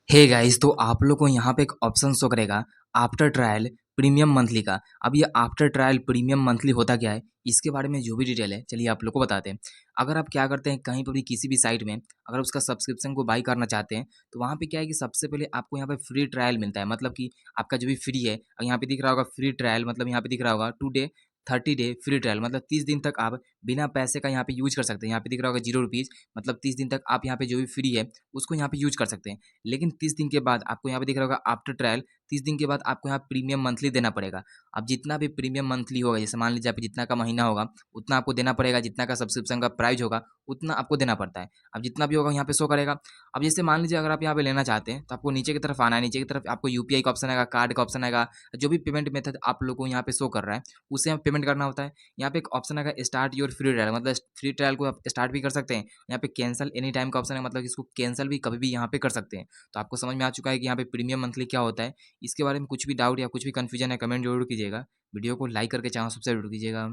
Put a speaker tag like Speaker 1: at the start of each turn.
Speaker 1: Hey guys, तो आप लोग को यहाँ पे एक ऑप्शन शो करेगा आफ्टर ट्रायल प्रीमियम मंथली का। अब ये आफ्टर ट्रायल प्रीमियम मंथली होता क्या है, इसके बारे में जो भी डिटेल है चलिए आप लोग को बताते हैं। अगर आप क्या करते हैं कहीं पर भी किसी भी साइट में अगर उसका सब्सक्रिप्शन को बाई करना चाहते हैं तो वहाँ पे क्या है कि सबसे पहले आपको यहाँ पे फ्री ट्रायल मिलता है। मतलब कि आपका जो भी फ्री है, यहाँ पे दिख रहा होगा फ्री ट्रायल, मतलब यहाँ पे दिख रहा होगा today 30 day free trial, मतलब 30 दिन तक आप बिना पैसे का यहाँ पे यूज कर सकते हैं। यहाँ पे दिख रहा होगा 0 रुपीज़, मतलब 30 दिन तक आप यहाँ पे जो भी फ्री है उसको यहाँ पे यूज कर सकते हैं। लेकिन 30 दिन के बाद आपको यहाँ पे दिख रहा होगा आफ्टर ट्रायल, 30 दिन के बाद आपको यहाँ प्रीमियम मंथली देना पड़ेगा। अब जितना भी प्रीमियम मंथली होगा, जैसे मान लीजिए आप जितना का महीना होगा उतना आपको देना पड़ेगा, जितना का सब्सक्रिप्शन का प्राइस होगा उतना आपको देना पड़ता है। अब जितना भी होगा यहाँ पे शो करेगा। अब जैसे मान लीजिए अगर आप यहाँ पे लेना चाहते हैं तो आपको नीचे की तरफ आना है, नीचे की तरफ आपको यूपीआई का ऑप्शन आएगा, कार्ड का ऑप्शन आएगा, जो भी पेमेंट मेथड आप लोग को यहाँ पे शो कर रहा है उसे यहाँ पेमेंट करना होता है। यहाँ पे एक ऑप्शन आएगा स्टार्ट योर फ्री ट्रायल, मतलब फ्री ट्रायल को आप स्टार्ट भी कर सकते हैं। यहाँ पे कैंसिल एनी टाइम का ऑप्शन है, मतलब इसको कैंसिल भी कभी भी यहाँ पे कर सकते हैं। तो आपको समझ में आ चुका है कि यहाँ पे प्रीमियम मंथली क्या होता है। इसके बारे में कुछ भी डाउट या कुछ भी कन्फ्यूजन है कमेंट जरूर कीजिएगा। वीडियो को लाइक करके चैनल सब्सक्राइब जरूर कीजिएगा।